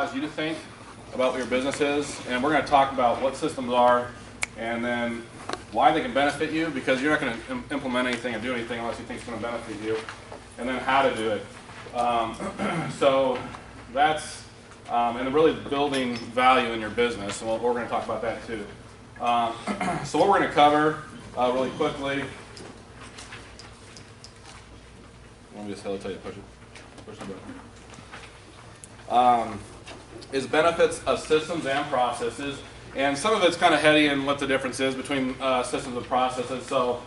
cause you to think about what your business is, and we're going to talk about what systems are, and then why they can benefit you, because you're not going to implement anything or do anything unless you think it's going to benefit you, and then how to do it. So that's, and really building value in your business, and we're going to talk about that too. So what we're going to cover really quickly, let me just tell you to push the button. Is benefits of systems and processes, and some of it's kind of heady in what the difference is between systems and processes. So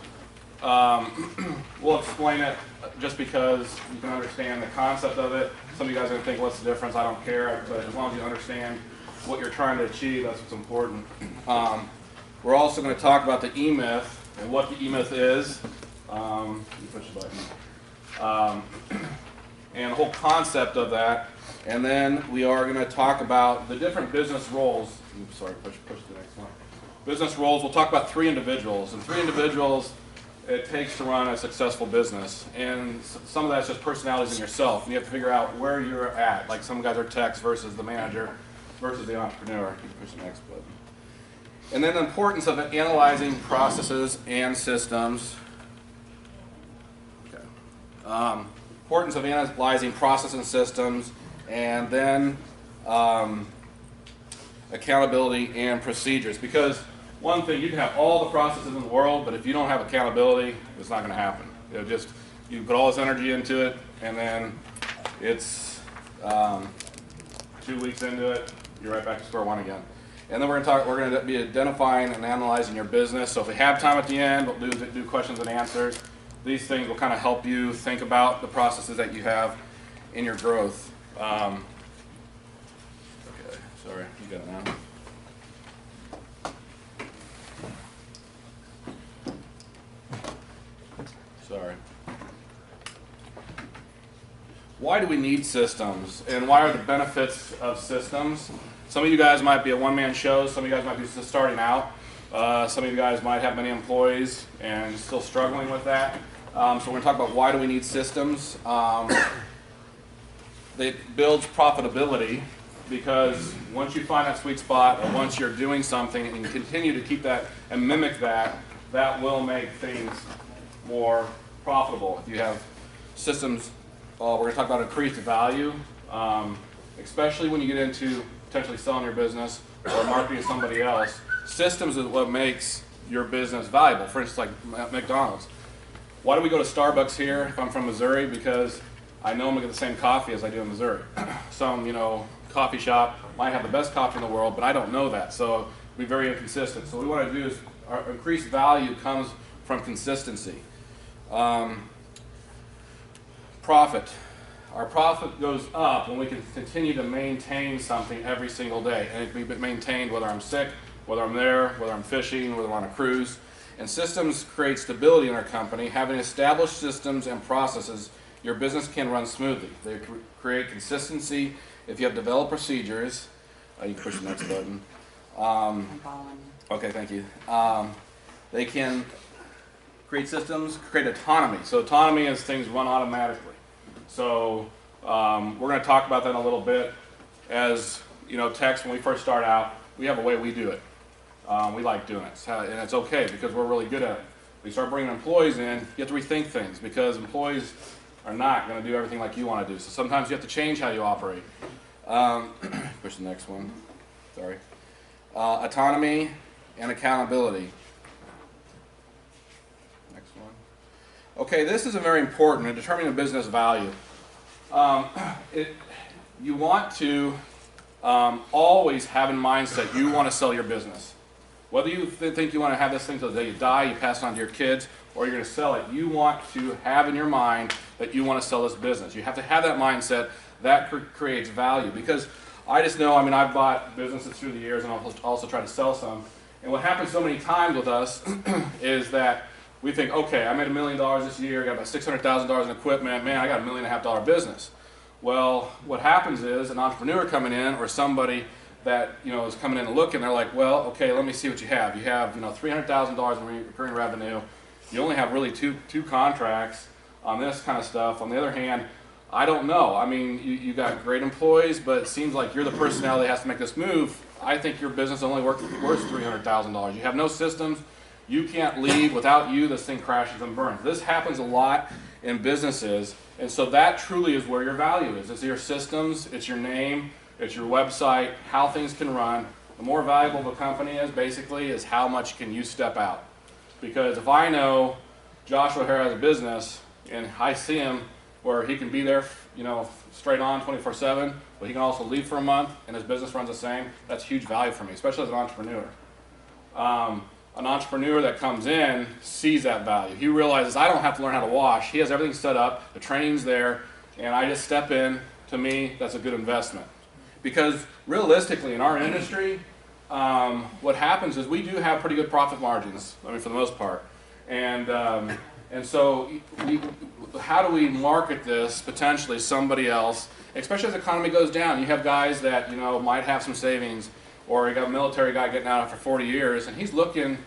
we'll explain it just because you can understand the concept of it. Some of you guys are going to think, what's the difference? I don't care, but as long as you understand what you're trying to achieve, that's what's important. We're also going to talk about the E-myth and what the E-myth is. You push the button. And the whole concept of that. And then we are going to talk about the different business roles. Oops, sorry, push the next one. Business roles, we'll talk about 3 individuals. And 3 individuals it takes to run a successful business. And some of that's just personalities in yourself. And you have to figure out where you're at. Like some guys are techs versus the manager versus the entrepreneur. You can push the next button. And then the importance of analyzing processes and systems. Okay. Importance of analyzing process and systems. And then accountability and procedures. Because one thing, you can have all the processes in the world, but if you don't have accountability, it's not going to happen. It'll just, you put all this energy into it, and then it's 2 weeks into it, you're right back to square one again. And then we're going to be identifying and analyzing your business. So if we have time at the end, we'll do questions and answers. These things will kind of help you think about the processes that you have in your growth. Okay, sorry, you got it now. Sorry. Why do we need systems, and why are the benefits of systems? Some of you guys might be a one-man show. Some of you guys might be just starting out. Some of you guys might have many employees and still struggling with that. So we're going to talk about why do we need systems. It builds profitability, because once you find that sweet spot, or once you're doing something and you continue to keep that and mimic that, that will make things more profitable. If you have systems, we're going to talk about increased value, especially when you get into potentially selling your business or marketing to somebody else. Systems is what makes your business valuable. For instance, like McDonald's. Why do we go to Starbucks here if I'm from Missouri? Because I know I'm going to get the same coffee as I do in Missouri. Some, coffee shop might have the best coffee in the world, but I don't know that, so be very inconsistent. So what we want to do is, our increased value comes from consistency. Profit. Our profit goes up when we can continue to maintain something every single day, and it can be maintained whether I'm sick, whether I'm there, whether I'm fishing, whether I'm on a cruise. And systems create stability in our company. Having established systems and processes, your business can run smoothly. They create consistency. If you have developed procedures, you can push the next button. Okay, thank you. They can create systems, create autonomy. So autonomy is things run automatically. So we're going to talk about that in a little bit. As techs, when we first start out, we have a way we do it. We like doing it, and it's okay because we're really good at it. We start bringing employees in, you have to rethink things because employees are not going to do everything like you want to do. So sometimes you have to change how you operate. Push the next one. Sorry. Autonomy and accountability. Next one. Okay, this is very important in determining a business value. You want to always have in mindset you want to sell your business. Whether you think you want to have this thing till the day you die, you pass it on to your kids, or you're going to sell it, you want to have in your mind that you want to sell this business. You have to have that mindset. That creates value. Because I just know, I've bought businesses through the years, and I'll also try to sell some. And what happens so many times with us is that we think, okay, I made $1 million this year, got about $600,000 in equipment, man, I got a $1.5 million business. Well, what happens is an entrepreneur coming in, or somebody that is coming in and looking, they're like, well, okay, let me see what you have. You have $300,000 in recurring revenue. You only have really two contracts on this kind of stuff. On the other hand, I don't know. I mean, you got great employees, but it seems like you're the personality that has to make this move. I think your business is only worth $300,000. You have no systems. You can't leave. Without you, this thing crashes and burns. This happens a lot in businesses, and so that truly is where your value is. It's your systems, it's your name, it's your website, how things can run. The more valuable the company is, basically, is how much can you step out. Because if I know Joshua here has a business, and I see him where he can be there, you know, straight on 24/7, but he can also leave for a month, and his business runs the same, that's huge value for me, especially as an entrepreneur. An entrepreneur that comes in sees that value. He realizes I don't have to learn how to wash. He has everything set up, the training's there, and I just step in. To me, that's a good investment. Because realistically, in our industry, what happens is we do have pretty good profit margins, I mean, for the most part. And so how do we market this potentially somebody else, especially as the economy goes down? You have guys that, you know, might have some savings, or you got a military guy getting out after 40 years, and he's looking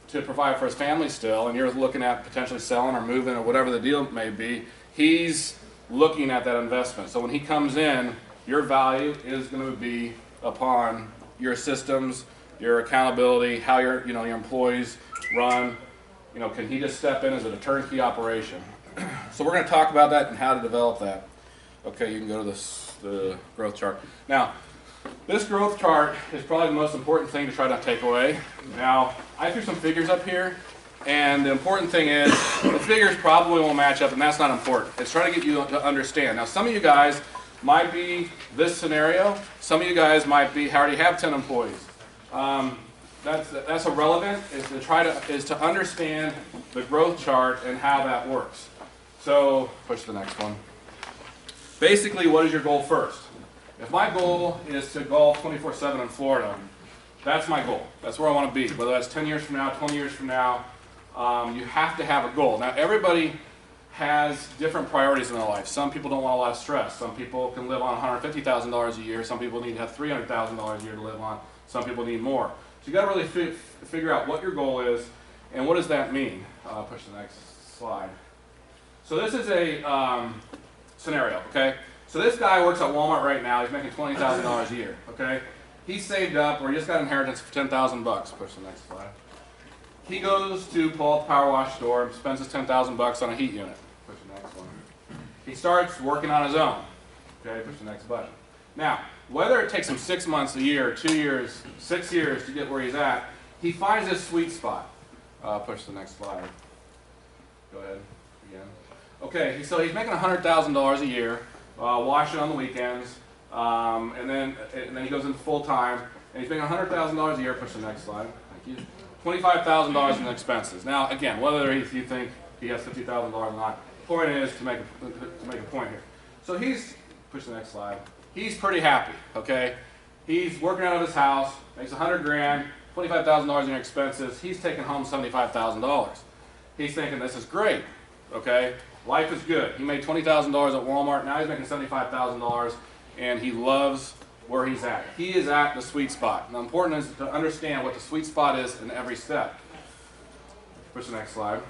to provide for his family still, and you're looking at potentially selling or moving or whatever the deal may be. He's looking at that investment. So when he comes in, your value is going to be upon your systems, your accountability, how your employees run. You know, can he just step in? Is it a turnkey operation? So we're going to talk about that and how to develop that. Okay, you can go to the growth chart. Now, this growth chart is probably the most important thing to try to take away. Now, I threw some figures up here, and the important thing is the figures probably won't match up, and that's not important. It's trying to get you to understand. To some of you guys might be this scenario. Some of you guys might be already have 10 employees. That's irrelevant. Is to understand the growth chart and how that works. So push the next one. Basically, what is your goal first? If my goal is to golf 24/7 in Florida, that's my goal. That's where I want to be. Whether that's 10 years from now, 20 years from now, you have to have a goal. Now, everybody has different priorities in their life. Some people don't want a lot of stress. Some people can live on $150,000 a year. Some people need to have $300,000 a year to live on. Some people need more. So you got to really figure out what your goal is and what does that mean. Push the next slide. So this is a scenario, okay? So this guy works at Walmart right now. He's making $20,000 a year, okay? He saved up, or he just got inheritance for $10,000. Push the next slide. He goes to pull out the power wash store and spends his $10,000 on a heat unit. Push the next one. He starts working on his own. Okay, push the next button. Now, whether it takes him 6 months, a year, 2 years, 6 years to get where he's at, he finds his sweet spot. Push the next slide. Go ahead again. Okay, so he's making $100,000 a year, washing on the weekends, and then he goes into full time, and he's making $100,000 a year. Push the next slide. Thank you. $25,000 in expenses. Now, again, whether you think he has $50,000 or not, the point is to make a point here. So push the next slide. He's pretty happy. Okay, he's working out of his house, makes $100 grand, $25,000 in expenses. He's taking home $75,000. He's thinking this is great. Okay, life is good. He made $20,000 at Walmart. Now he's making $75,000, and he loves where he's at. He is at the sweet spot. And the important is to understand what the sweet spot is in every step. Push the next slide.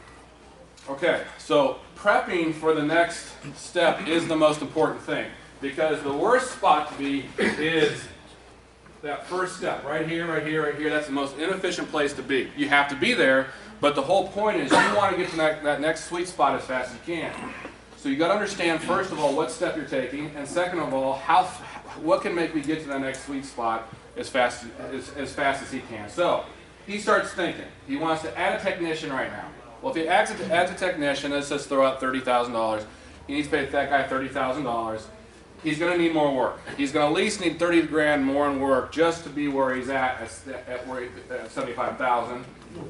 Okay, so prepping for the next step is the most important thing, because the worst spot to be is that first step, right here, right here, right here. That's the most inefficient place to be. You have to be there, but the whole point is you want to get to that next sweet spot as fast as you can. So you got to understand, first of all, what step you're taking, and second of all, what can make me get to that next sweet spot as fast as he can. So he starts thinking. He wants to add a technician right now. Well, if he adds a technician, let's just throw out $30,000. He needs to pay that guy $30,000. He's going to need more work. He's going to at least need 30 grand more in work just to be where he's at 75,000.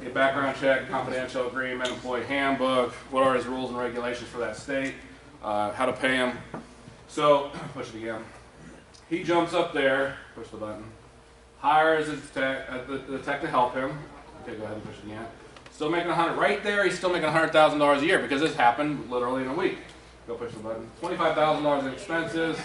A background check, confidential agreement, employee handbook, what are his rules and regulations for that state, how to pay him. So, push it again. He jumps up there, push the button, hires the tech to help him. Okay, go ahead and push it again. Still making right there, he's still making $100,000 a year because this happened literally in a week. Go push the button. $25,000 in expenses.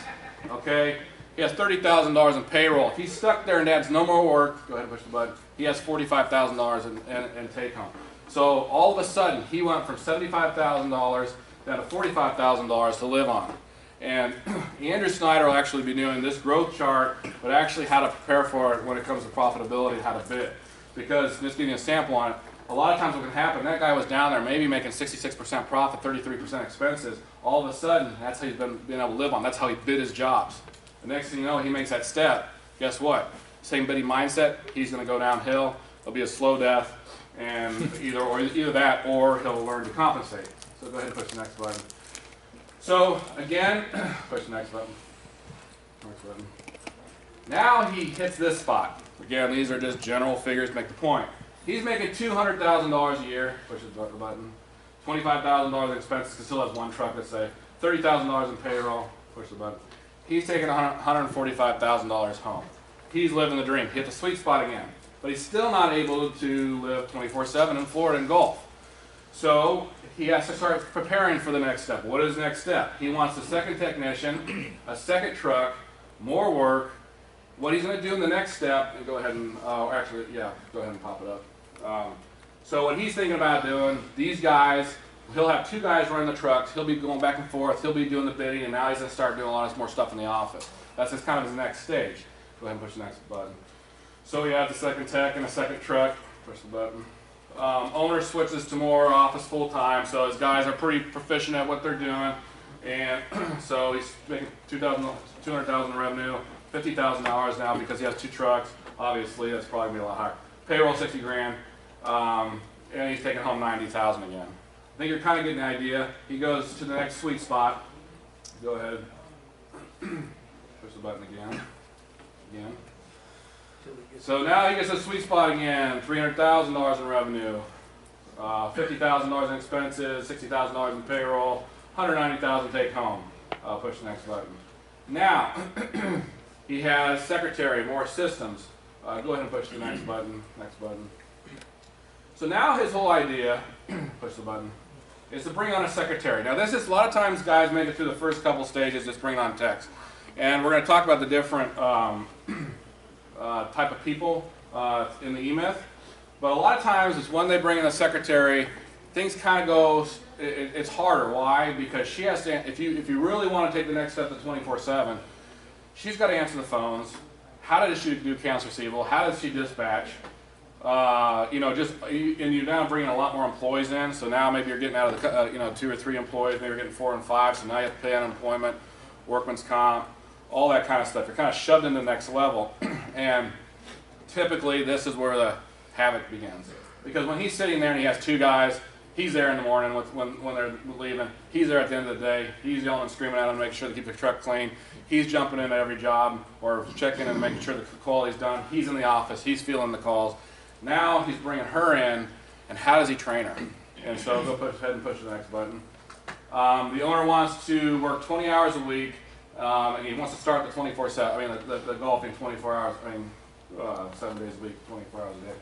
Okay. He has $30,000 in payroll. If he's stuck there and adds no more work, go ahead and push the button. He has $45,000 in take home. So all of a sudden, he went from $75,000 down to $45,000 to live on. And Andrew Snyder will actually be doing this growth chart, but actually how to prepare for it when it comes to profitability, how to bid. Because, just giving you a sample on it, a lot of times what can happen, that guy was down there maybe making 66% profit, 33% expenses. All of a sudden, that's how he's been able to live on. That's how he bid his jobs. The next thing you know, he makes that step. Guess what? Same bidding mindset, he's going to go downhill. It'll be a slow death, and either that or he'll learn to compensate. So go ahead and push the next button. So again, push the next button. Next button. Now he hits this spot. Again, these are just general figures to make the point. He's making $200,000 a year. Push the button. $25,000 in expenses because he still has one truck, let's say. $30,000 in payroll. Push the button. He's taking $145,000 home. He's living the dream. He hit the sweet spot again. But he's still not able to live 24/7 in Florida and Gulf. So he has to start preparing for the next step. What is the next step? He wants a second technician, a second truck, more work. What he's going to do in the next step, and go ahead and, go ahead and pop it up. So what he's thinking about doing, these guys, he'll have two guys running the trucks, he'll be going back and forth, he'll be doing the bidding, and now he's going to start doing a lot more stuff in the office. That's just kind of his next stage. Go ahead and push the next button. So we have the second tech and a second truck. Push the button. Owner switches to more office full-time, so his guys are pretty proficient at what they're doing. And so he's making $200,000 in revenue, $50,000 now because he has two trucks. Obviously, that's probably going to be a lot higher. Payroll, 60 grand. And he's taking home 90,000 again. I think you're kind of getting the idea. He goes to the next sweet spot. Go ahead. Push the button again. So now he gets a sweet spot again. $300,000 in revenue, $50,000 in expenses, $60,000 in payroll, $190,000 take home. Push the next button. Now he has secretary, more systems. Go ahead and push the next button. Next button. So now his whole idea, push the button, is to bring on a secretary. Now this is, a lot of times guys make it through the first couple stages, just bring on techs. And we're going to talk about the different type of people in the E-Myth. But a lot of times it's when they bring in a secretary, things kind of go, it's harder. Why? Because she has to, if you really want to take the next step to 24/7, she's got to answer the phones. How does she do accounts receivable? How does she dispatch? And you're now bringing a lot more employees in. So now maybe you're getting out of the 2 or 3 employees, maybe you're getting 4 and 5. So now you have to pay unemployment, workman's comp, all that kind of stuff. You're kind of shoved into the next level. And typically this is where the havoc begins. Because when he's sitting there and he has 2 guys, he's there in the morning when they're leaving. He's there at the end of the day. He's yelling and screaming at them to make sure to keep the truck clean. He's jumping in at every job or checking in and making sure the quality's done. He's in the office. He's feeling the calls. Now he's bringing her in, and how does he train her? And so go ahead and push the next button. The owner wants to work 20 hours a week, and he wants to start the 24/7. I mean, the golfing 24 hours. I mean, 7 days a week, 24 hours a day.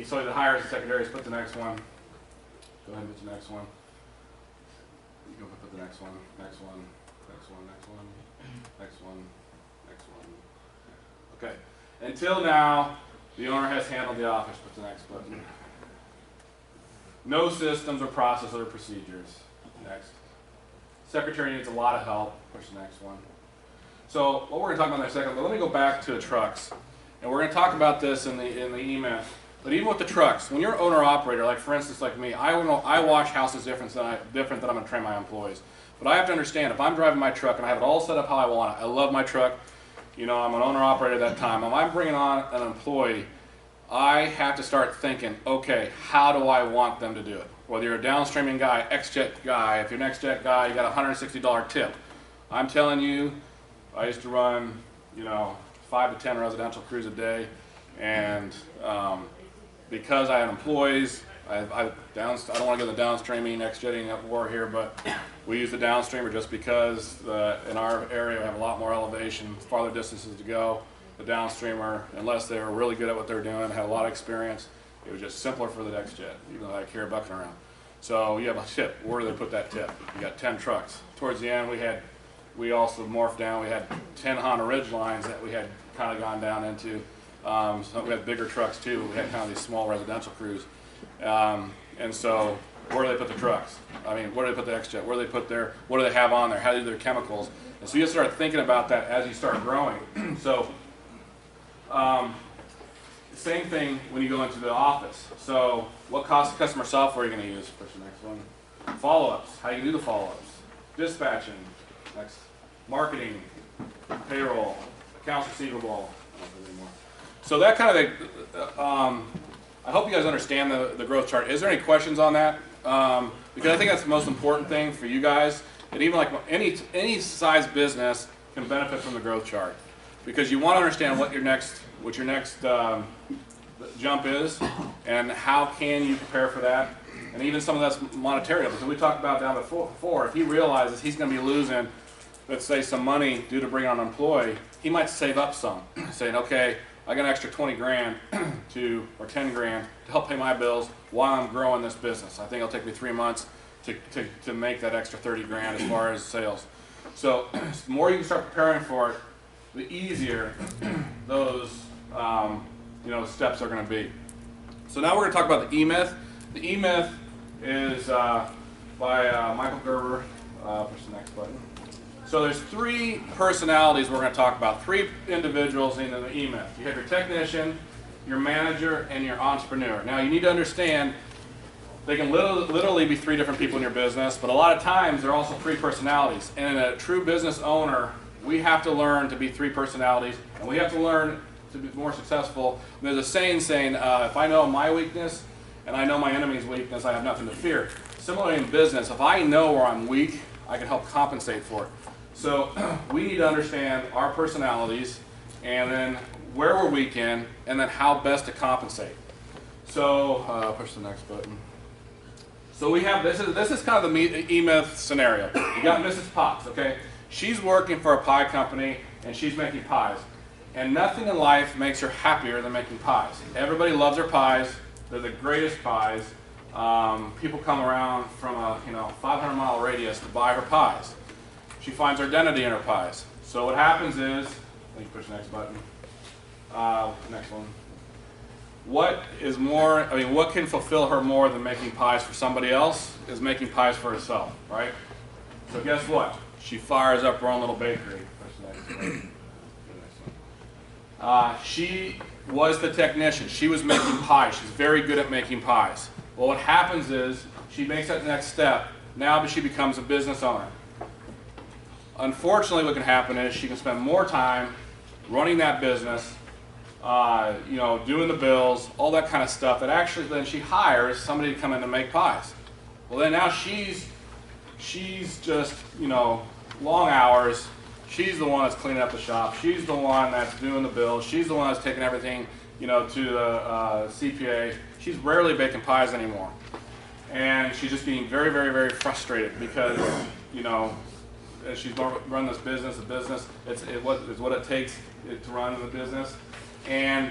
So he hires the secretaries. Put the next one. Go ahead and put the next one. You go put the next one. Next one. Next one. Next one. Next one. Next one. Okay. Until now, the owner has handled the office. Put the next button. No systems or processes or procedures. Next. Secretary needs a lot of help. Push the next one. So what we're going to talk about in a second, but let me go back to the trucks. And we're going to talk about this in the E-Myth. But even with the trucks, when you're an owner-operator, like for instance like me, I wash houses different than I'm going to train my employees. But I have to understand, if I'm driving my truck and I have it all set up how I want it, I love my truck, you know, I'm an owner-operator at that time, if I'm bringing on an employee, I have to start thinking, okay, how do I want them to do it? Whether you're a downstreaming guy, X-Jet guy, if you're an X-Jet guy, you got a $160 tip. I'm telling you, I used to run, 5 to 10 residential crews a day, and because I had employees, I don't want to go the downstreaming, X-Jetting up war here, but we use the downstreamer just because in our area we have a lot more elevation, farther distances to go. The downstreamer, unless they were really good at what they're doing, had a lot of experience, it was just simpler for the X-Jet, even though I carry a bucket around. So you have a tip. Where do they put that tip? You got 10 trucks. Towards the end, we also morphed down. We had 10 Honda Ridge lines that we had kind of gone down into. So we had bigger trucks too. We had kind of these small residential crews, and so Where do they put the trucks? I mean, where do they put the X-Jet? Where do they put their, what do they have on there? How do they do their chemicals? And so you start thinking about that as you start growing. So, same thing when you go into the office. So, what cost of customer software are you going to use? Push the next one. Follow-ups. How you do the follow-ups? Dispatching. Next. Marketing. Payroll. Accounts receivable. So that kind of, I hope you guys understand the growth chart. Is there any questions on that? Because I think that's the most important thing for you guys. And even like any size business can benefit from the growth chart, because you want to understand what your next jump is, and how can you prepare for that, and even some of that's monetary. Because we talked about down before, if he realizes he's going to be losing, let's say, some money due to bringing on an employee, he might save up some, saying, okay, I got an extra 20 grand or 10 grand to help pay my bills while I'm growing this business. I think it'll take me 3 months to make that extra 30 grand as far as sales. So the more you can start preparing for it, the easier those steps are going to be. So now we're going to talk about the E-Myth. The E-Myth is by Michael Gerber. Push the next button. So there's 3 personalities we're going to talk about, 3 individuals in the E-Myth. You have your technician, your manager, and your entrepreneur. Now you need to understand they can literally be 3 different people in your business, but a lot of times they're also 3 personalities. And a true business owner, we have to learn to be 3 personalities, and we have to learn to be more successful. There's a saying, if I know my weakness and I know my enemy's weakness, I have nothing to fear. Similarly in business, if I know where I'm weak, I can help compensate for it. So we need to understand our personalities, and then where we're weak in, and then how best to compensate. So push the next button. So we have, this is kind of the E-Myth scenario. You got Mrs. Potts, okay? She's working for a pie company, and she's making pies. And nothing in life makes her happier than making pies. Everybody loves her pies. They're the greatest pies. People come around from a 500-mile radius to buy her pies. She finds her identity in her pies. So what happens is, let me push the next button. Next one. What can fulfill her more than making pies for somebody else is making pies for herself, right? So guess what? She fires up her own little bakery. She was the technician. She was making pies. She's very good at making pies. Well, what happens is she makes that next step. Now she becomes a business owner. Unfortunately, what can happen is she can spend more time running that business, doing the bills, all that kind of stuff, that actually then she hires somebody to come in to make pies. Well, then now she's just, long hours. She's the one that's cleaning up the shop. She's the one that's doing the bills. She's the one that's taking everything, to the CPA. She's rarely baking pies anymore. And she's just getting very, very, very frustrated because, as she's run this business, it's what it takes to run the business. And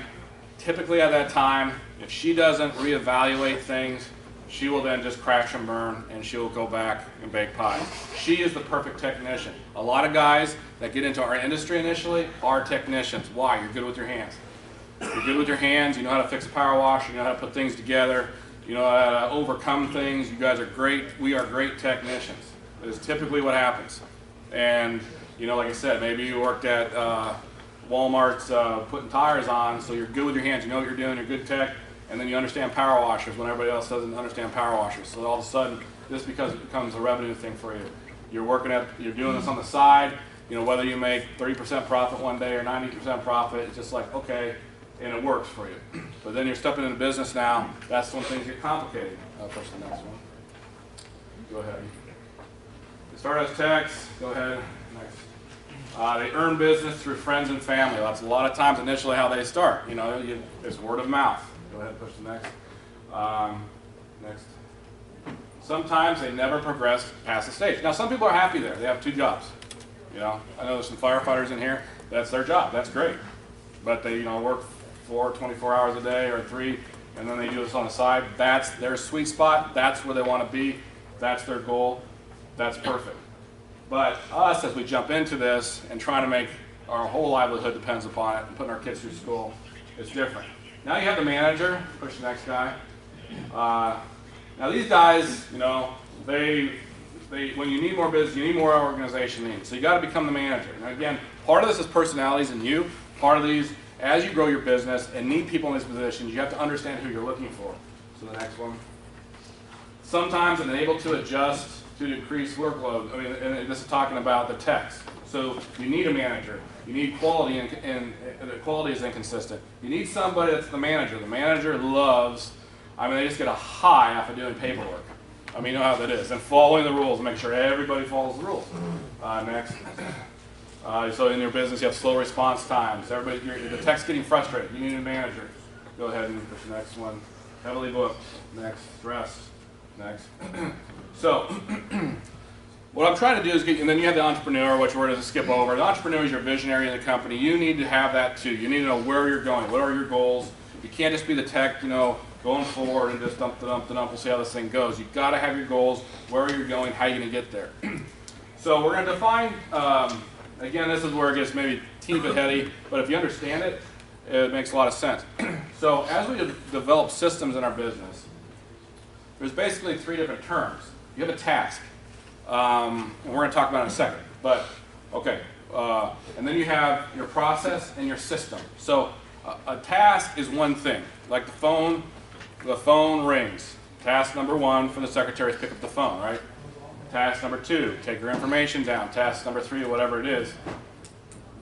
typically at that time, if she doesn't reevaluate things, she will then just crash and burn, and she will go back and bake pies. She is the perfect technician. A lot of guys that get into our industry initially are technicians. Why? You're good with your hands. You're good with your hands. You know how to fix a power washer. You know how to put things together. You know how to overcome things. You guys are great. We are great technicians. That is typically what happens. And, like I said, maybe you worked at Walmart's putting tires on, so you're good with your hands. You know what you're doing. You're good tech. And then you understand power washers when everybody else doesn't understand power washers. So all of a sudden, this becomes a revenue thing for you. You're doing this on the side. Whether you make 30% profit one day or 90% profit, it's just like, okay, and it works for you. But then you're stepping into business now. That's when things get complicated. I'll push the next one. Go ahead. You start as techs. Go ahead. Next. They earn business through friends and family. That's a lot of times initially how they start. It's word of mouth. Go ahead, push the next. Next. Sometimes they never progress past the stage. Now, some people are happy there. They have 2 jobs. I know there's some firefighters in here. That's their job. That's great. But they, work 24 hours a day or 3, and then they do this on the side. That's their sweet spot. That's where they want to be. That's their goal. That's perfect. But us, as we jump into this and try to make our whole livelihood depends upon it, and putting our kids through school, it's different. Now you have the manager. Push the next guy. Now these guys, you know, when you need more business, you need more organization needs. So you got to become the manager. Now again, part of this is personalities in you. Part of these, as you grow your business and need people in these positions, you have to understand who you're looking for. So the next one. Sometimes I'm able to adjust to decrease workload. I mean, and this is talking about the techs. So you need a manager. You need quality, and quality is inconsistent. You need somebody that's the manager. The manager loves, I mean, they just get a high off of doing paperwork. I mean, you know how that is. And following the rules, make sure everybody follows the rules. Next. So in your business, you have slow response times. The tech's getting frustrated. You need a manager. Go ahead and push the next one. Heavily booked. Next. Stressed. Next. So, what I'm trying to do is get, and then you have the entrepreneur, which we're going to skip over. The entrepreneur is your visionary in the company. You need to have that too. You need to know where you're going. What are your goals? You can't just be the tech, you know, going forward and just dump, we'll see how this thing goes. You've got to have your goals, where you're going, how you're going to get there. So we're going to define, again, this is where it gets maybe a teeny bit heady, but if you understand it, it makes a lot of sense. So as we develop systems in our business, there's basically 3 different terms. You have a task, and we're going to talk about it in a second, but okay. And then you have your process and your system. So a task is one thing, like the phone rings. Task number 1 for the secretary is pick up the phone, right? Task number 2, take your information down. Task number 3, whatever it is.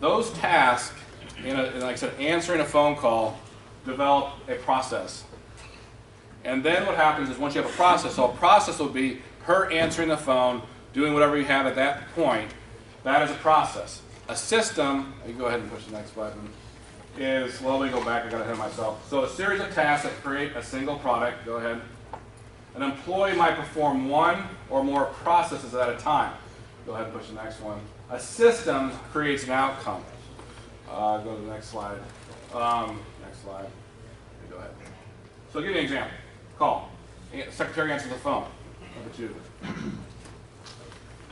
Those tasks, like I said, answering a phone call, develop a process. And then what happens is once you have a process, so a process will be her answering the phone, doing whatever you have at that point. That is a process. A system, you go ahead and push the next button, is, well, let me go back, I got ahead of myself. So a series of tasks that create a single product, go ahead. An employee might perform 1 or more processes at a time. Go ahead and push the next one. A system creates an outcome. Go to the next slide. Next slide. Go ahead. So I'll give you an example. Call. Secretary answers the phone. Number 2.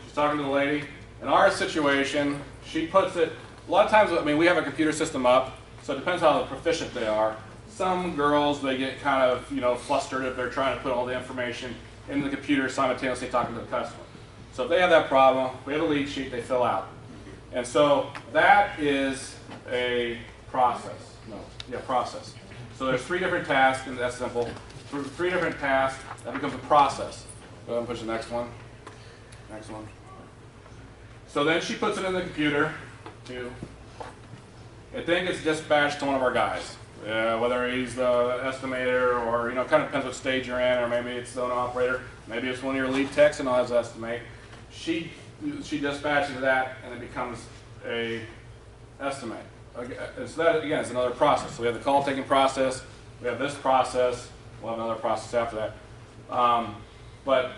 She's talking to the lady. In our situation, she puts it, a lot of times, I mean, we have a computer system up, so it depends how proficient they are. Some girls, they get kind of, you know, flustered if they're trying to put all the information in the computer simultaneously talking to the customer. So if they have that problem, we have a lead sheet they fill out. And so that is a process. Process. So there's 3 different tasks, and that's simple. 3 different tasks, that becomes a process. Go ahead and push the next one. Next one. So then she puts it in the computer, 2. It then gets dispatched to one of our guys. Whether he's the estimator or, you know, kind of depends what stage you're in, or maybe it's the owner operator, maybe it's one of your lead techs and I'll estimate. She dispatches that and it becomes a estimate. And so that, again, is another process. So we have the call taking process, we have this process, we'll have another process after that. But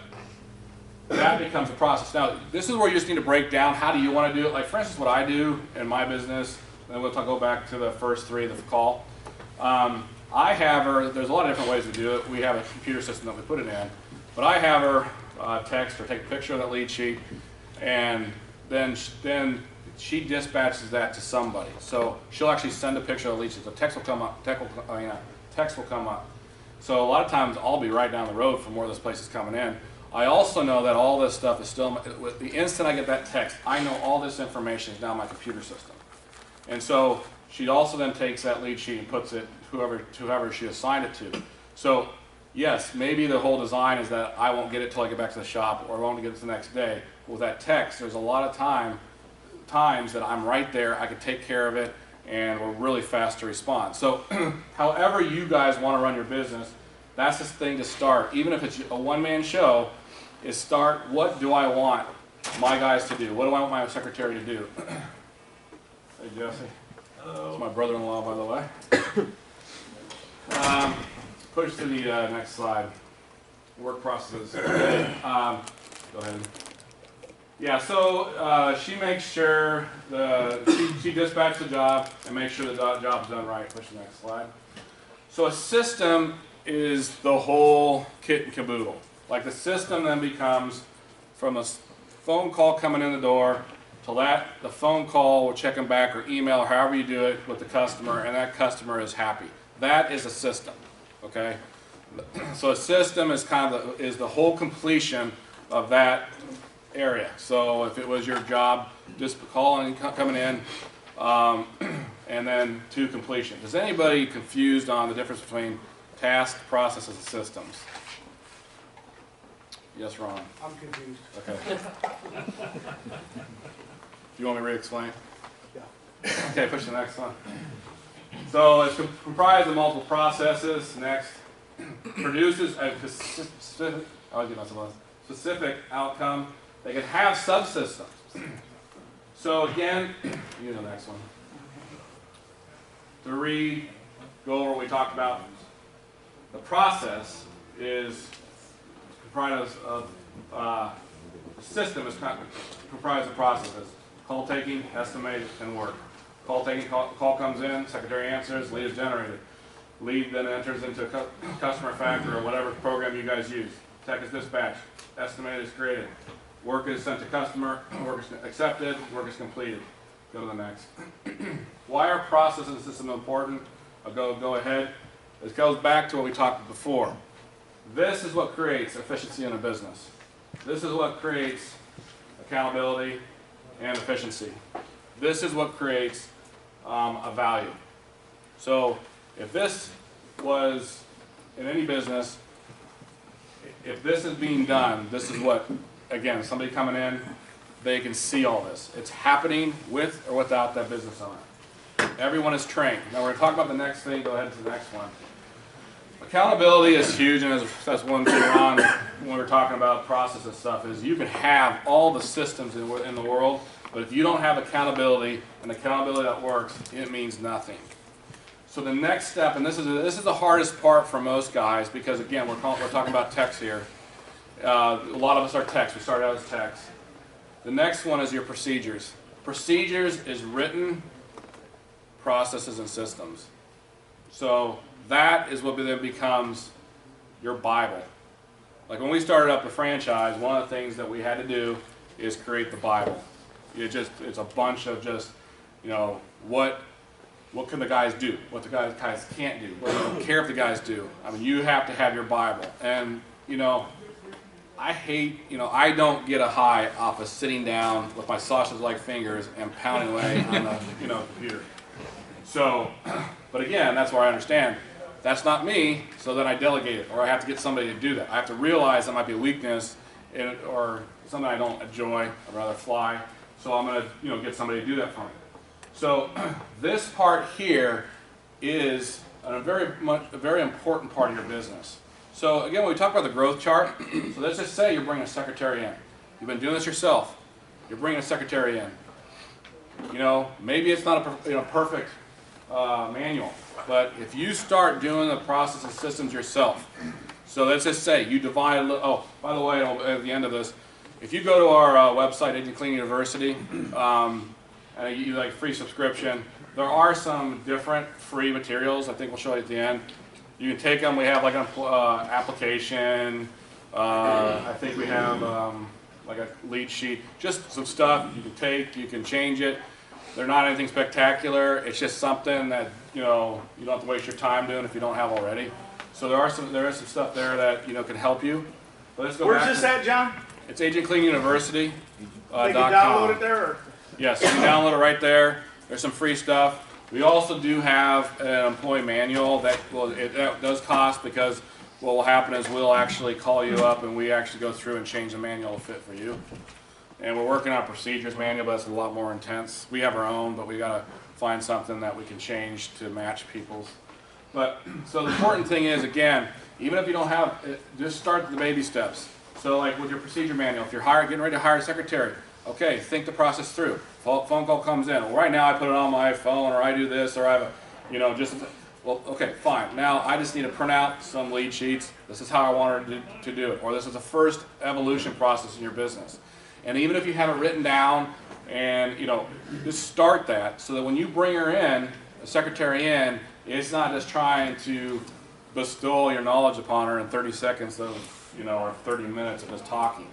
that becomes a process. Now, this is where you just need to break down how do you want to do it. Like, for instance, what I do in my business, and we'll go back to the first 3 of the call. I have her, there's a lot of different ways to do it. We have a computer system that we put it in. But I have her text or take a picture of that lead sheet, and then she dispatches that to somebody. So she'll actually send a picture of the lead sheet. So text will come up. Text will come up. So a lot of times I'll be right down the road from where this place is coming in. I also know that all this stuff is still, the instant I get that text, I know all this information is now in my computer system. And so she also then takes that lead sheet and puts it to whoever she assigned it to. So yes, maybe the whole design is that I won't get it till I get back to the shop, or I won't get it the next day. With that text, there's a lot of times that I'm right there, I can take care of it, and we're really fast to respond. So however you guys want to run your business, that's the thing to start. Even if it's a one-man show, is start, what do I want my guys to do? What do I want my secretary to do? Hey, Jesse. Hello. It's my brother-in-law, by the way. Push to the next slide. Work processes. Go ahead. Yeah, so she makes sure she dispatches the job and makes sure the job's done right. Push the next slide. So a system is the whole kit and caboodle. Like, the system then becomes from a phone call coming in the door till the phone call, we're checking back, or email, or however you do it with the customer, and that customer is happy. That is a system, okay? So a system is kind of the whole completion of that area. So if it was your job, just calling, coming in, and then to completion. Is anybody confused on the difference between tasks, processes, and systems? Yes, Ron. I'm confused. Okay. Do you want me to re-explain? Yeah. Okay, push the next one. So it's comprised of multiple processes. Next, produces a specific outcome. They can have subsystems. So again, you know the next one. To go over what we talked about, the process is comprised of the system is comprised of processes: call taking, estimate, and work. Call taking, call comes in, secretary answers, lead is generated. Lead then enters into a customer factor or whatever program you guys use. Tech is dispatched. Estimate is created. Work is sent to customer. Work is accepted. Work is completed. Go to the next. Why are processes and systems important? I'll go ahead. It goes back to what we talked before. This is what creates efficiency in a business. This is what creates accountability and efficiency. This is what creates a value. So if this was in any business, if this is being done, this is what, again, somebody coming in, they can see all this. It's happening with or without that business owner. Everyone is trained. Now we're going to talk about the next thing. Go ahead to the next one. Accountability is huge, and that's one thing on when we're talking about process and stuff, is you can have all the systems in the world, but if you don't have accountability, and accountability that works, it means nothing. So the next step, and this is the hardest part for most guys, because again, we're talking about techs here. A lot of us are techs. We started out as techs. The next one is your procedures. Procedures is written processes and systems. So that is what then becomes your Bible. Like when we started up the franchise, one of the things that we had to do is create the Bible. It's a bunch of just, you know, what can the guys do? What the guys can't do? What they don't care if the guys do. I mean, you have to have your Bible. And, you know, I don't get a high off of sitting down with my sausage-like fingers and pounding away on the, computer. So, but again, that's where I understand. That's not me, so then I delegate it, or I have to get somebody to do that. I have to realize that might be a weakness in it, or something I don't enjoy. I'd rather fly. So I'm going to, get somebody to do that for me. So this part here is a very important part of your business. So again, when we talk about the growth chart, so let's just say you're bringing a secretary in. You've been doing this yourself. You're bringing a secretary in. Maybe it's not a perfect manual, but if you start doing the process and systems yourself, so let's just say you divide. Oh, by the way, at the end of this, if you go to our website, Agent Cleaning University, and you like free subscription, there are some different free materials. I think we'll show you at the end. You can take them. We have like an application. I think we have like a lead sheet. Just some stuff you can take. You can change it. They're not anything spectacular. It's just something that you don't have to waste your time doing if you don't have already. So there is some stuff there that can help you. But let's go Where's back this at, John? It's Agent Cleaning University. They can download it there? Or? Yes, you can download it right there. There's some free stuff. We also do have an employee manual that does cost, because what will happen is we'll actually call you up and we actually go through and change the manual to fit for you. And we're working on a procedures manual, but it's a lot more intense. We have our own, but we got to find something that we can change to match people's. But so the important thing is, again, even if you don't have it, just start the baby steps. So like with your procedure manual, if you're getting ready to hire a secretary, okay, think the process through. Phone call comes in. Well, right now I put it on my phone, or I do this, or I have well, okay, fine. Now I just need to print out some lead sheets. This is how I wanted to do it. Or this is the first evolution process in your business. And even if you have it written down, and just start that, so that when you bring her in, a secretary in, it's not just trying to bestow your knowledge upon her in 30 seconds or 30 minutes of just talking.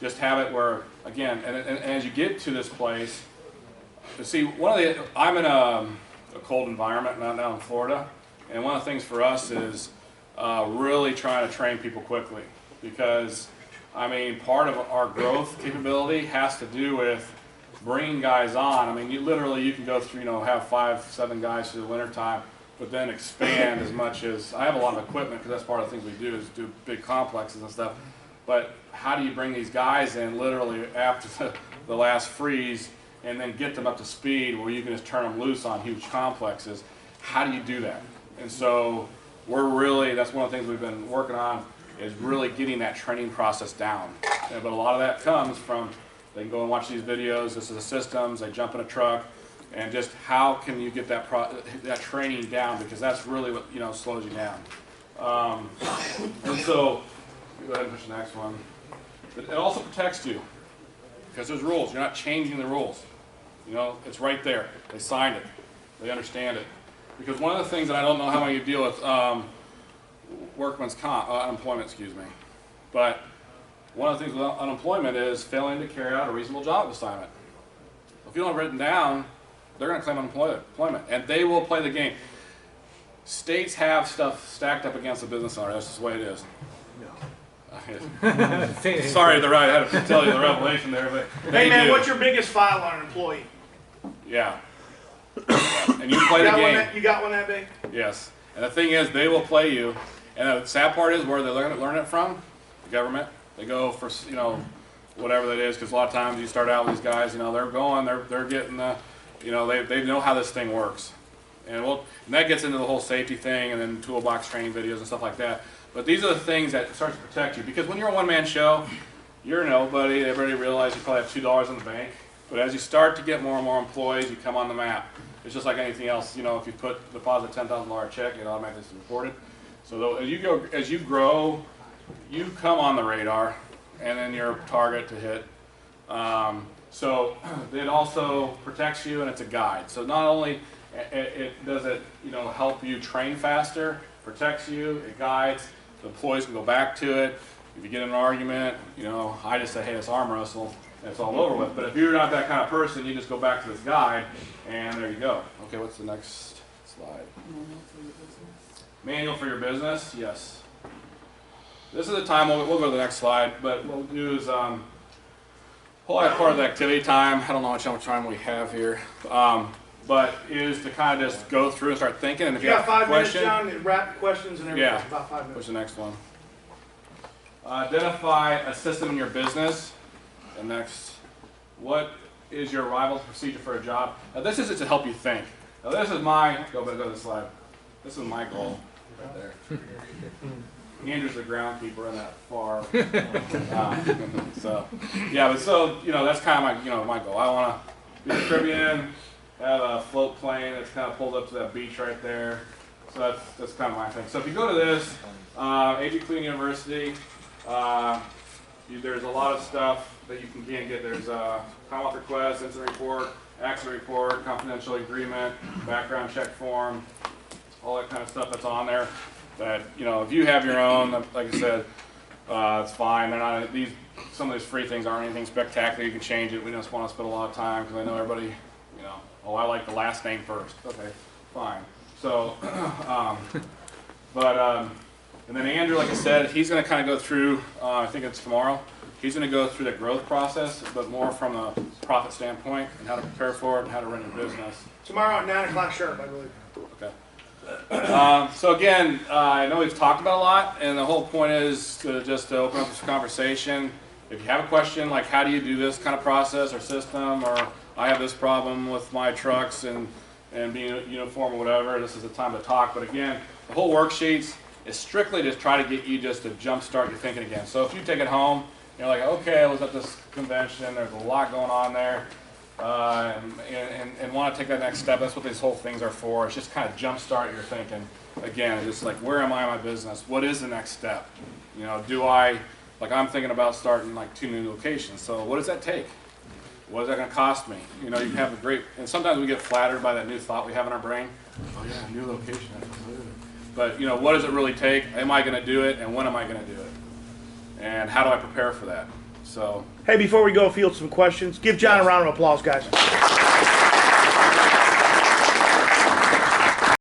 Just have it where, again, and as you get to this place, see, I'm in a cold environment, not down in Florida, and one of the things for us is really trying to train people quickly, because I mean, part of our growth capability has to do with bringing guys on. I mean, you can go through, have 5, 7 guys through the winter time, but then expand as much as, I have a lot of equipment because that's part of the things we do is do big complexes and stuff. But how do you bring these guys in literally after the last freeze and then get them up to speed where you can just turn them loose on huge complexes? How do you do that? And so that's one of the things we've been working on, is really getting that training process down. But a lot of that comes from, they can go and watch these videos, this is the systems, they jump in a truck, and just how can you get that training down, because that's really what slows you down. And so, go ahead and push the next one. But it also protects you, because there's rules. You're not changing the rules. It's right there. They signed it. They understand it. Because one of the things that I don't know how many you deal with, unemployment, excuse me. But one of the things with unemployment is failing to carry out a reasonable job assignment. If you don't have it written down, they're going to claim unemployment, and they will play the game. States have stuff stacked up against the business owner. That's just the way it is. Sorry, I had to tell you the revelation there, but hey man, what's your biggest file on an employee? Yeah. And you play the game. You got one that big? Yes. And the thing is, they will play you. And the sad part is, where they learn it from? The government. They go for, whatever that is, because a lot of times you start out with these guys, they're getting the, they know how this thing works. And that gets into the whole safety thing, and then toolbox training videos and stuff like that. But these are the things that start to protect you, because when you're a one-man show, you're nobody. Everybody realizes you probably have $2 in the bank. But as you start to get more and more employees, you come on the map. It's just like anything else. If you deposit $10,000 check, it automatically is reported. So as you grow, you come on the radar, and then you're a target to hit. So it also protects you, and it's a guide. So not only does it help you train faster, protects you, it guides. The employees can go back to it. If you get in an argument, I just say, hey, it's arm wrestle, and it's all over with. But if you're not that kind of person, you just go back to this guide, and there you go. Okay, what's the next slide? Manual for your business, yes. This is the time, we'll go to the next slide, but what we'll do is, whole part of the activity time, I don't know how much time we have here, but is to kind of just go through and start thinking, and if you have 5 a question. minutes, John, and wrap questions and everything. Yeah, About 5 minutes. what's the next one? Identify a system in your business. And next, what is your arrival procedure for a job? Now this is to help you think. Now this is go to the slide. This is my goal right there. Andrew's the groundkeeper in that far. That's kind of my goal. I want to be in the Caribbean, have a float plane that's kind of pulled up to that beach right there. So that's kind of my thing. So if you go to this, AG Cleaning University, there's a lot of stuff that you can get. There's comment request, incident report, accident report, confidential agreement, background check form, all that kind of stuff that's on there. That if you have your own, like I said, it's fine. They're not some of these free things aren't anything spectacular. You can change it. We just want to spend a lot of time because I know everybody. I like the last name first. Okay, fine. So, and then Andrew, like I said, he's going to kind of go through. I think it's tomorrow. He's going to go through the growth process, but more from a profit standpoint and how to prepare for it and how to run your business. Tomorrow at 9 o'clock sharp, I believe. Okay. So again, I know we've talked about a lot, and the whole point is to open up this conversation. If you have a question, like how do you do this kind of process or system, or I have this problem with my trucks and being uniform or whatever, this is the time to talk. But again, the whole worksheets is strictly to try to get you just to jumpstart your thinking again. So if you take it home, you're like, okay, I was at this convention, there's a lot going on there, and want to take that next step. That's what these whole things are for. It's just kind of jumpstart your thinking. Again, it's just like, where am I in my business? What is the next step? I'm thinking about starting like 2 new locations. So what does that take? What is that going to cost me? You have a great, and sometimes we get flattered by that new thought we have in our brain. Oh yeah, new location. But what does it really take? Am I going to do it, and when am I going to do it? And how do I prepare for that? So. Hey, before we go field some questions, give John a round of applause, guys.